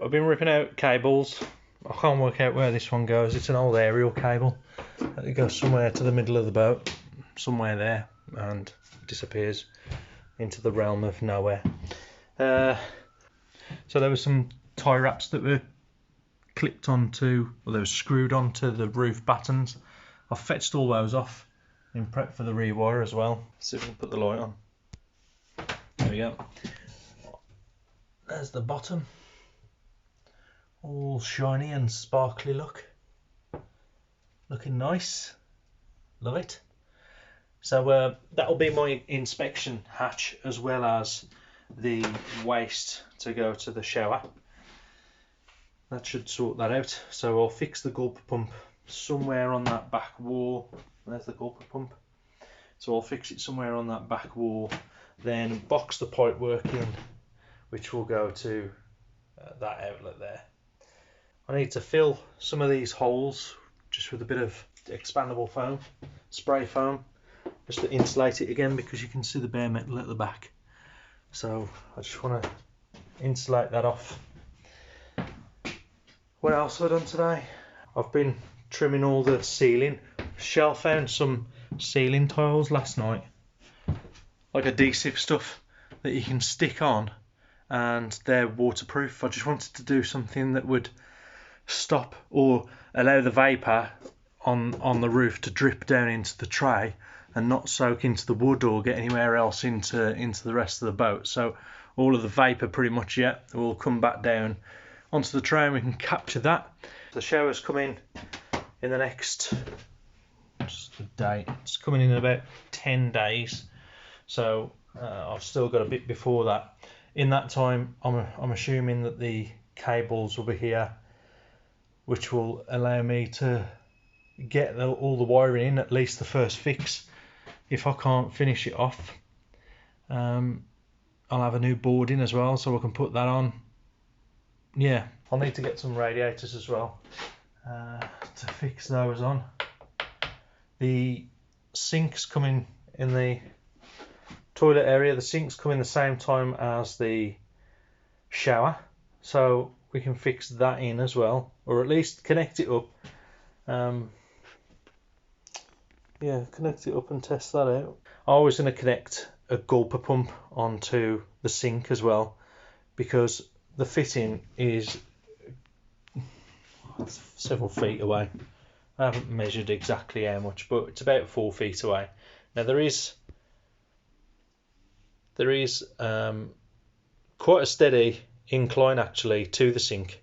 I've been ripping out cables. I can't work out where this one goes. It's an old aerial cable. It goes somewhere to the middle of the boat, somewhere there, and disappears into the realm of nowhere. So there were some tie wraps that were clipped onto, or they were screwed onto the roof battens. I've fetched all those off in prep for the rewire as well. Let's see if we can put the light on. There we go. There's the bottom. All shiny and sparkly look. Looking nice. Love it. So that'll be my inspection hatch, as well as the waste to go to the shower. That should sort that out. So I'll fix the gulper pump somewhere on that back wall. There's the gulper pump. So I'll fix it somewhere on that back wall, then box the pipe work in, which will go to that outlet there. I need to fill some of these holes just with a bit of expandable foam, spray foam, just to insulate it again, because you can see the bare metal at the back. So I just want to insulate that off. What else have I done today? I've been trimming all the ceiling. Shell found some ceiling tiles last night, like adhesive stuff that you can stick on, and they're waterproof. I just wanted to do something that would stop or allow the vapour on the roof to drip down into the tray and not soak into the wood or get anywhere else into the rest of the boat. So all of the vapour pretty much will come back down onto the tray, and we can capture that. The shower's coming in the next, just the date, it's coming in about 10 days, so I've still got a bit before that. In that time, I'm assuming that the cables will be here, which will allow me to get all the wiring in, at least the first fix. If I can't finish it off, I'll have a new board in as well, so I can put that on. Yeah, I'll need to get some radiators as well to fix those on. The sink's coming in the toilet area. The sink's coming the same time as the shower, so we can fix that in as well, or at least connect it up. Yeah, connect it up and test that out. I was going to connect a gulper pump onto the sink as well, because the fitting is several feet away. I haven't measured exactly how much, but it's about 4 feet away. Now there is quite a steady incline actually to the sink,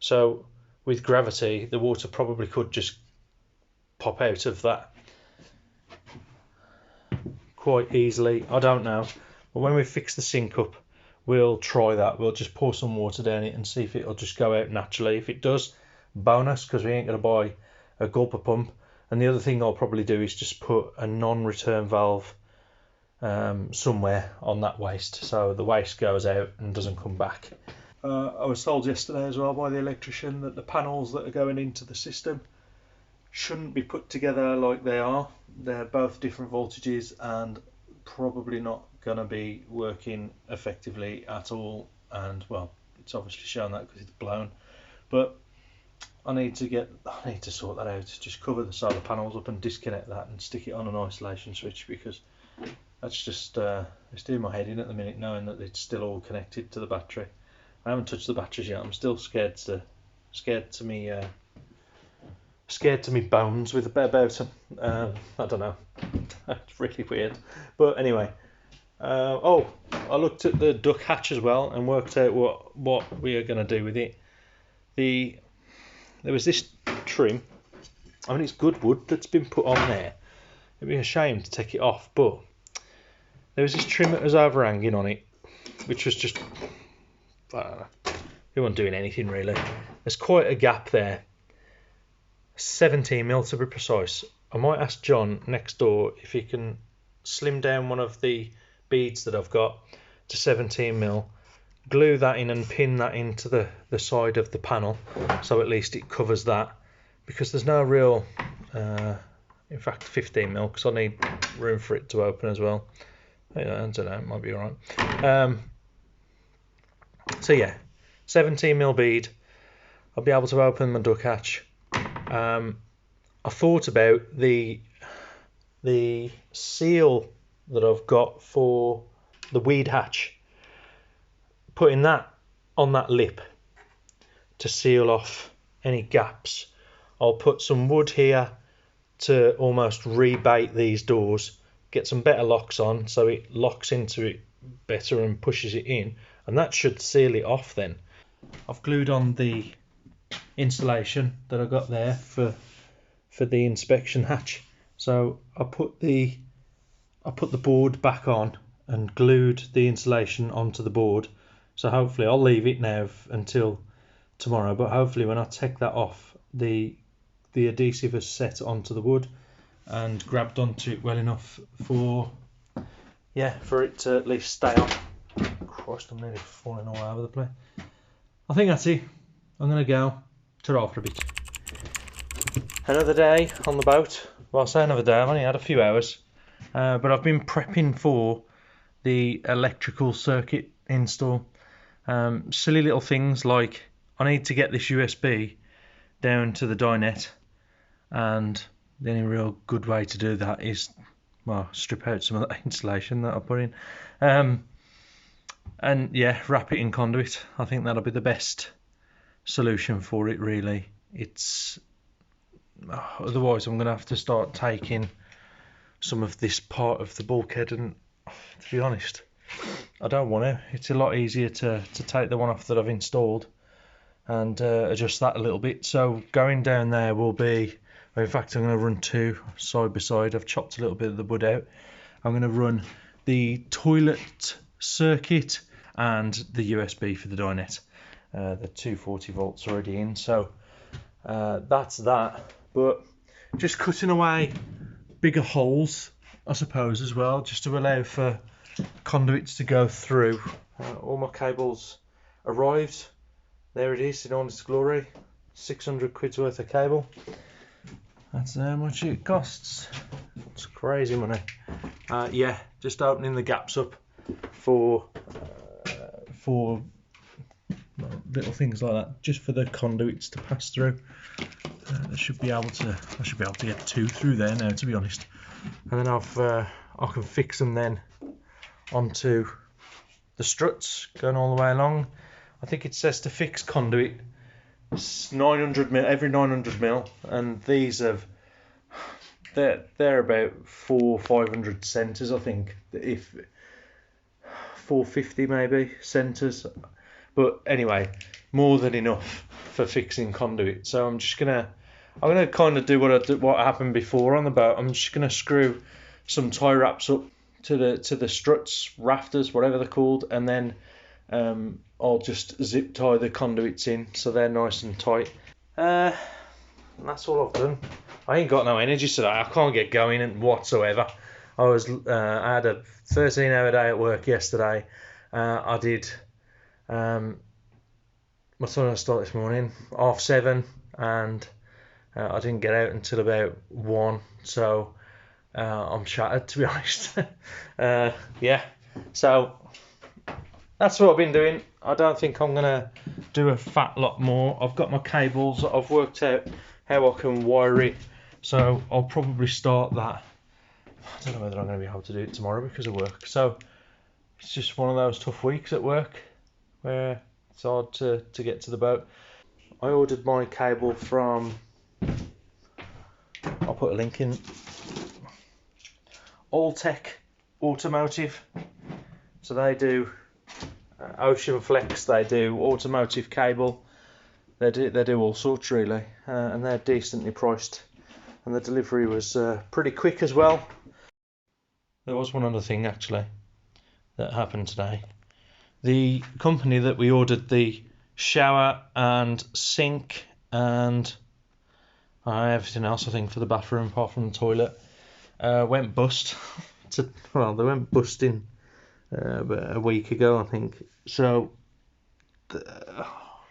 so with gravity the water probably could just pop out of that quite easily. I don't know, but when we fix the sink up, we'll try that. We'll just pour some water down it and see if it'll just go out naturally. If it does, bonus, because we ain't going to buy a gulper pump. And the other thing I'll probably do is just put a non-return valve somewhere on that waste, so the waste goes out and doesn't come back. I was told yesterday as well by the electrician that the panels that are going into the system shouldn't be put together like they are. They're both different voltages and probably not going to be working effectively at all. And well, it's obviously shown that because it's blown. But I need to sort that out. Just cover the solar panels up and disconnect that and stick it on an isolation switch, because that's just it's doing my head in at the minute, knowing that it's still all connected to the battery. I haven't touched the batteries yet. I'm still scared to me bones with a bit about them. I don't know. It's really weird. But anyway, I looked at the duck hatch as well and worked out what we are going to do with it. There was this trim. I mean, it's good wood that's been put on there. It'd be a shame to take it off, but there was this trim that was overhanging on it, which was just, I don't know, it wasn't doing anything really. There's quite a gap there, 17mm to be precise. I might ask John next door if he can slim down one of the beads that I've got to 17mm, glue that in and pin that into the side of the panel, so at least it covers that, because there's no real, in fact 15mm, because I need room for it to open as well. I don't know, it might be alright. So yeah, 17mm bead. I'll be able to open my duck hatch. I thought about the seal that I've got for the weed hatch, putting that on that lip to seal off any gaps. I'll put some wood here to almost rebait these doors, get some better locks on so it locks into it better and pushes it in, and that should seal it off then. I've glued on the insulation that I got there for the inspection hatch. So I put the board back on and glued the insulation onto the board. So hopefully I'll leave it now until tomorrow, but hopefully when I take that off, the adhesive is set onto the wood and grabbed onto it well enough for it to at least stay on. Christ, I'm nearly falling all over the place. I think that's it. I'm going to go ta-ra for a bit. Another day on the boat. Well, I say another day, I've only had a few hours. But I've been prepping for the electrical circuit install. Silly little things like I need to get this USB down to the dinette, and the only real good way to do that is, well, strip out some of that insulation that I put in. And yeah, wrap it in conduit. I think that'll be the best solution for it, really. It's otherwise I'm going to have to start taking some of this part of the bulkhead, and to be honest, I don't want to. It's a lot easier to take the one off that I've installed and adjust that a little bit. So going down there will be, in fact I'm going to run two side by side. I've chopped a little bit of the wood out. I'm going to run the toilet circuit and the USB for the dinette. The 240 volts already in, so that's that. But just cutting away bigger holes, I suppose, as well, just to allow for conduits to go through. All my cables arrived. There it is in all its glory. 600 quid's worth of cable. That's how much it costs. It's crazy money. Yeah, just opening the gaps up for little things like that, just for the conduits to pass through. I should be able to get two through there now, to be honest. And then I can fix them then onto the struts going all the way along. I think it says to fix conduit 900 mil, every 900 mil, and these they're about 400-500 centres, I think, if 450 maybe centres. But anyway, more than enough for fixing conduit. So I'm gonna kind of do what happened before on the boat. I'm just gonna screw some tie wraps up to the struts, rafters, whatever they're called, and then I'll just zip tie the conduits in so they're nice and tight. And that's all I've done. I ain't got no energy today. I can't get going whatsoever. I had a 13-hour day at work yesterday. I did. What time did I start this morning? 7:30, and I didn't get out until about 1. So I'm shattered, to be honest. Yeah. So that's what I've been doing. I don't think I'm gonna do a fat lot more. I've got my cables. I've worked out how I can wire it. So I'll probably start that. I don't know whether I'm going to be able to do it tomorrow because of work. So it's just one of those tough weeks at work where it's hard to get to the boat. I ordered my cable from, I'll put a link in, Alltech Automotive. So they do Ocean Flex, they do automotive cable, they do all sorts really, and they're decently priced, and the delivery was pretty quick as well. There was one other thing actually that happened today. The company that we ordered the shower and sink and everything else, I think, for the bathroom apart from the toilet, went bust. They went busting about a week ago, I think. So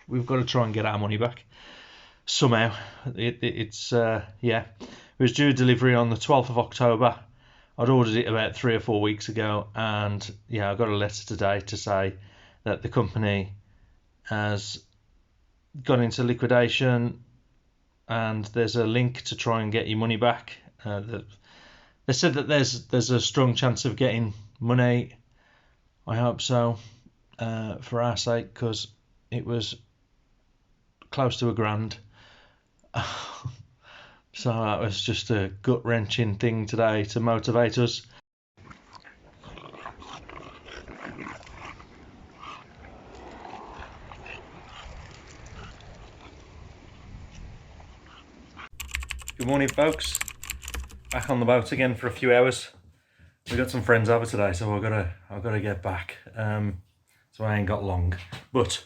we've got to try and get our money back somehow. It was due delivery on the 12th of October. I'd ordered it about 3 or 4 weeks ago, and I got a letter today to say that the company has gone into liquidation, and there's a link to try and get your money back. They said that there's a strong chance of getting money. I hope so, for our sake, because it was close to £1,000. So that was just a gut-wrenching thing today to motivate us. Good morning, folks. Back on the boat again for a few hours. We got some friends over today, so I've got to get back. So I ain't got long, but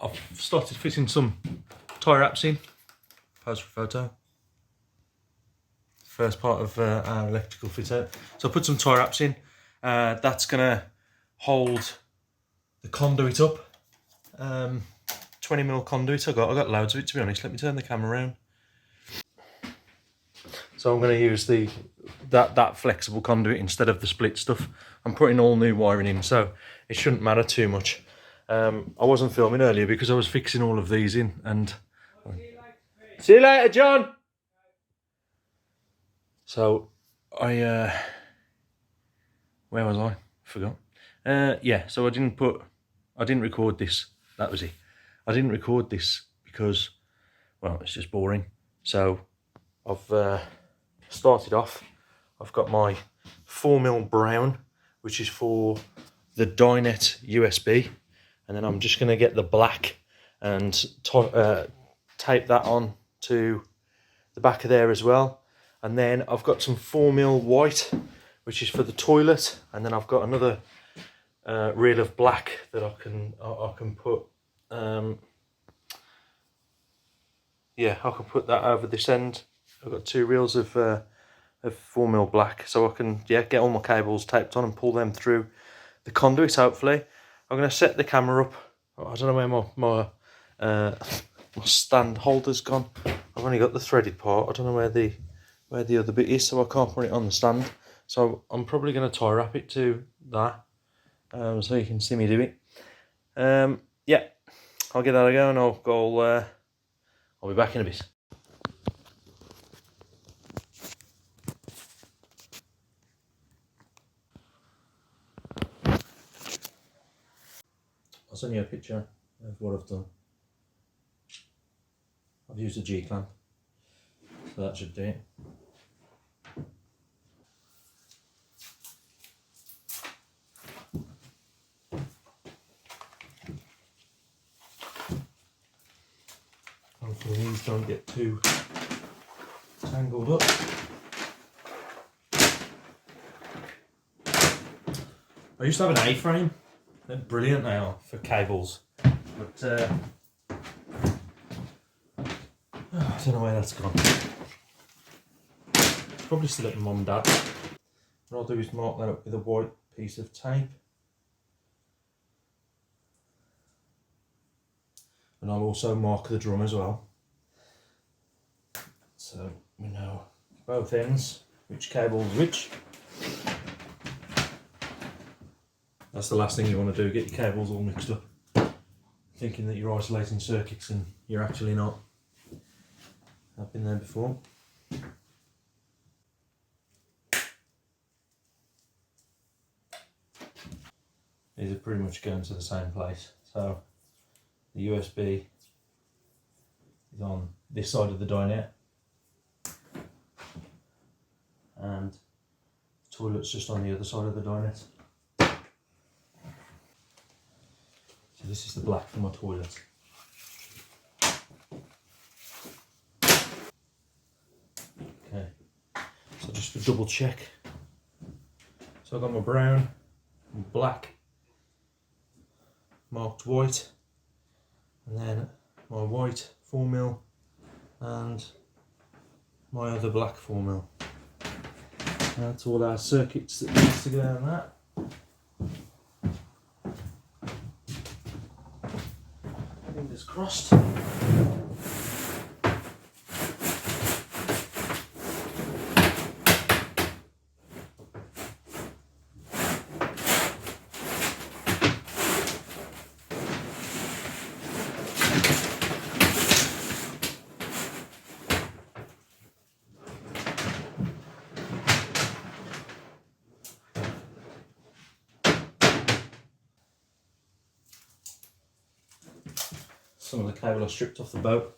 I've started fitting some tie wraps in. Pose for photo. First part of our electrical fit out. So I put some tie wraps in. That's gonna hold the conduit up. 20mm conduit. I got loads of it, to be honest. Let me turn the camera around. So I'm going to use that flexible conduit instead of the split stuff. I'm putting all new wiring in, so it shouldn't matter too much. I wasn't filming earlier because I was fixing all of these in, and see you later, John. So where was I? Forgot. Yeah, so I didn't record this. That was it. I didn't record this because, well, it's just boring. So I've started off. I've got my 4mm brown, which is for the dinette USB, and then I'm just going to get the black and tape that on to the back of there as well. And then I've got some 4mm white, which is for the toilet, and then I've got another reel of black that I can put. Yeah, I can put that over this end. I've got 2 reels of 4mm black, so I can get all my cables taped on and pull them through the conduit. Hopefully, I'm going to set the camera up. I don't know where my stand holder's gone. I've only got the threaded part. I don't know where the other bit is, so I can't put it on the stand. So I'm probably going to tie wrap it to that, so you can see me do it. Yeah, I'll get that a go, and I'll be back in a bit. I'll send you a picture of what I've done. I've used a G-clamp, so that should do it. Hopefully these don't get too tangled up. I used to have an A-frame. They're brilliant now for cables, but I don't know where that's gone. Probably still at Mum and Dad. What I'll do is mark that up with a white piece of tape, and I'll also mark the drum as well, so we know both ends which cable's which. That's the last thing you want to do, get your cables all mixed up, thinking that you're isolating circuits and you're actually not. I've been there before. These are pretty much going to the same place. So the USB is on this side of the dinette, and the toilet's just on the other side of the dinette. So this is the black for my toilet. Okay, so just to double check. So I've got my brown and black marked white, and then my white 4mm and my other black 4mm. That's all our circuits that needs to go on that. Fingers crossed. some of the cable I stripped off the boat.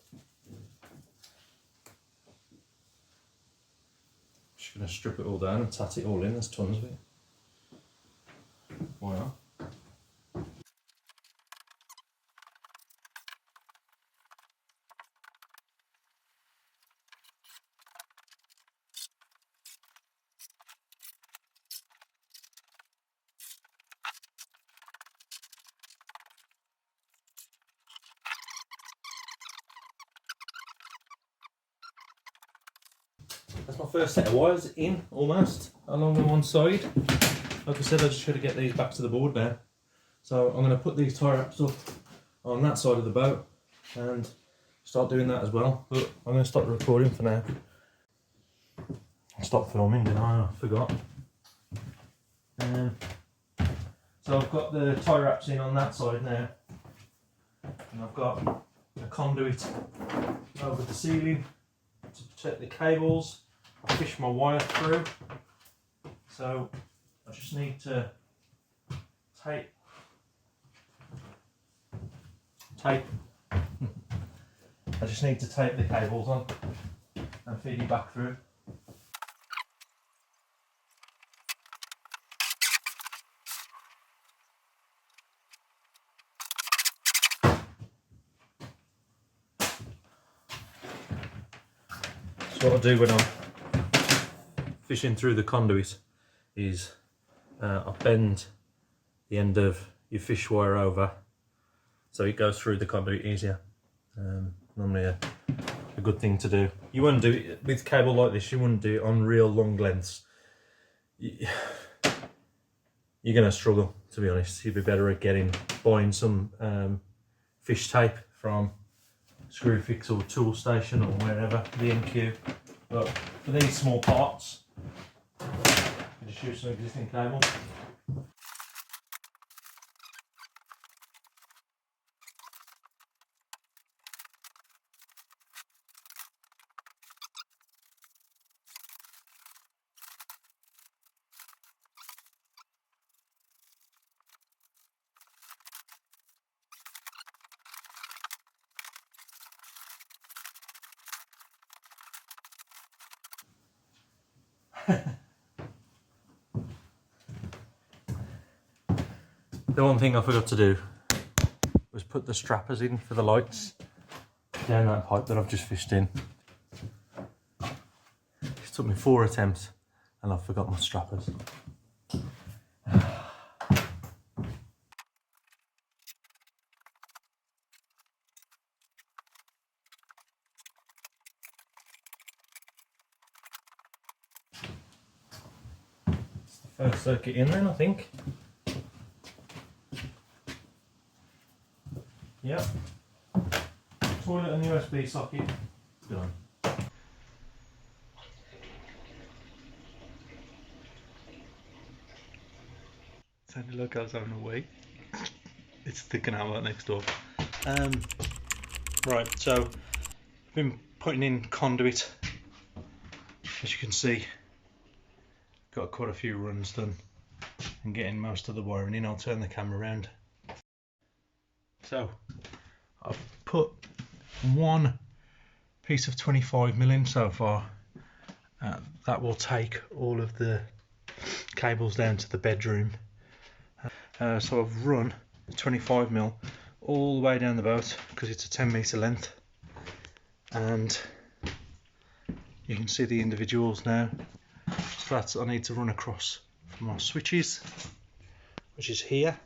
Just going to strip it all down and tat it all in. There's tons of it. Why not? That's my first set of wires in, almost, along the one side. Like I said, I just got to get these back to the board now. So I'm going to put these tie wraps up on that side of the boat and start doing that as well. But I'm going to stop the recording for now. I stopped filming, didn't I? I forgot. So I've got the tie wraps in on that side now. And I've got a conduit over the ceiling to protect the cables. I fish my wire through, so I just need to tape. I just need to tape the cables on and feed it back through. So what I do when I'm fishing through the conduit is I bend the end of your fish wire over so it goes through the conduit easier. Normally a good thing to do. You wouldn't do it with cable like this, you wouldn't do it on real long lengths. You're going to struggle, to be honest. You'd be better at buying some fish tape from Screwfix or Tool Station or wherever, the NQ. But for these small parts, you just use some existing cable. The one thing I forgot to do was put the strappers in for the lights down that pipe that I've just fished in. It took me 4 attempts and I forgot my strappers. It's the first circuit in then, I think. Yep. Toilet and USB socket. Done. Sounded like I was having a wee. It's sticking out right next door. Right, so I've been putting in conduit. As you can see, got quite a few runs done and getting most of the wiring in. I'll turn the camera around. So I've put one piece of 25mm in so far. That will take all of the cables down to the bedroom. So I've run 25mm all the way down the boat because it's a 10 metre length, and you can see the individuals now. So that's I need to run across for my switches, which is here.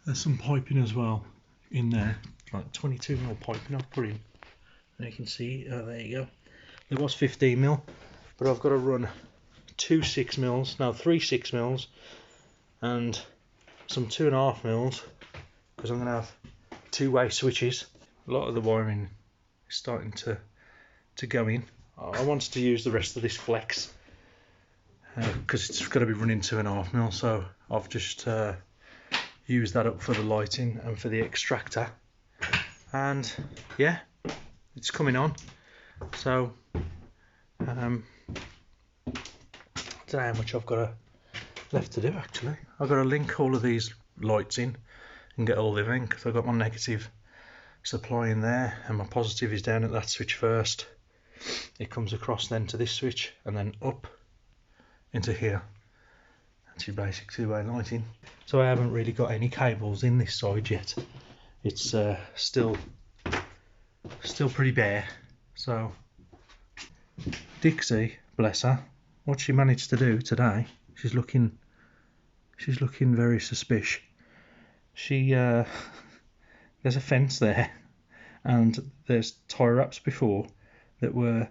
There's some piping as well in there, like 22mm piping I've put in, and you can see, there you go, there was 15mm, but I've got to run 2 6mm, now 3 6mm and some 2.5mm because I'm going to have two-way switches. A lot of the wiring is starting to go in. I wanted to use the rest of this flex because it's got to be running 2.5mm, so I've just use that up for the lighting and for the extractor, and yeah, it's coming on. So I don't know how much I've got left to do actually. I've got to link all of these lights in and get all of them in because I've got my negative supply in there, and my positive is down at that switch first. It comes across then to this switch and then up into here. That's your basic two-way lighting. So I haven't really got any cables in this side yet. It's still pretty bare. So Dixie, bless her, what she managed to do today, she's looking very suspicious. She there's a fence there, and there's tie wraps before that were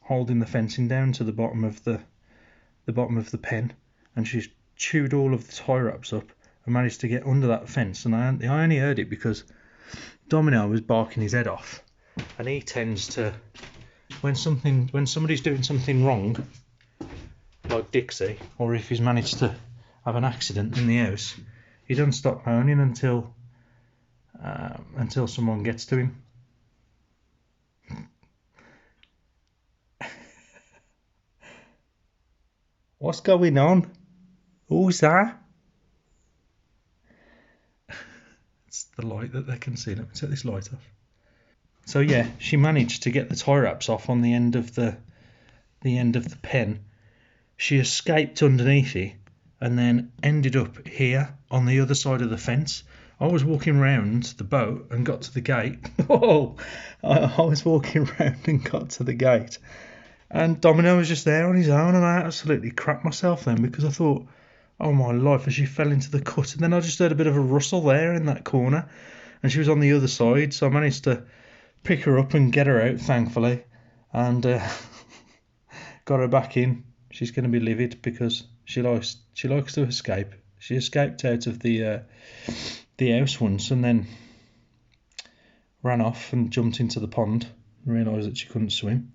holding the fencing down to the bottom of the pen, and she's chewed all of the tie wraps up and managed to get under that fence. And I only heard it because Domino was barking his head off, and he tends to, when somebody's doing something wrong, like Dixie, or if he's managed to have an accident in the house, he doesn't stop moaning until someone gets to him. What's going on? Who's that? It's the light that they can see. Let me take this light off. So yeah, she managed to get the tie wraps off on the end of the pen. She escaped underneath it and then ended up here on the other side of the fence. I was walking round the boat and got to the gate. Oh, I was walking round and got to the gate, and Domino was just there on his own, and I absolutely crapped myself then because I thought, oh my life, as she fell into the cut. And then I just heard a bit of a rustle there in that corner, and she was on the other side, so I managed to pick her up and get her out, thankfully, and got her back in. She's going to be livid because she likes to escape. She escaped out of the house once and then ran off and jumped into the pond and realised that she couldn't swim.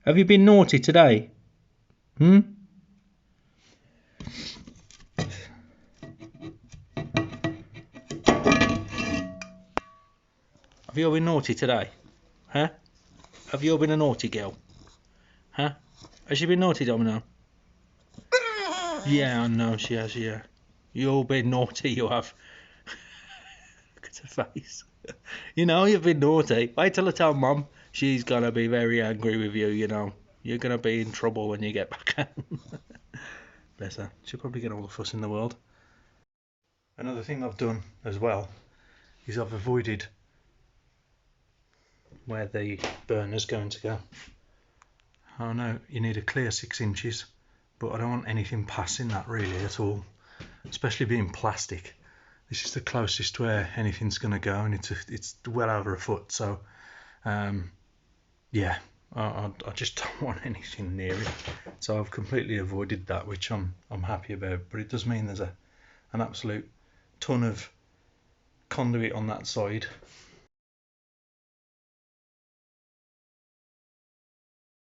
Have you been naughty today? Have you all been naughty today? Huh? Have you all been a naughty girl? Huh? Has she been naughty, Domino? Yeah, I know she has, yeah. You all been naughty, you have. Look at her face. You know you've been naughty. Wait till I tell Mum. She's going to be very angry with you, you know. You're going to be in trouble when you get back home. Bless her. She'll probably get all the fuss in the world. Another thing I've done as well is I've avoided where the burner's going to go. I know you need a clear 6 inches, but I don't want anything passing that really at all, especially being plastic. This is the closest where anything's going to go, and it's well over a foot. So yeah, I just don't want anything near it. So I've completely avoided that, which I'm happy about. But it does mean there's an absolute ton of conduit on that side,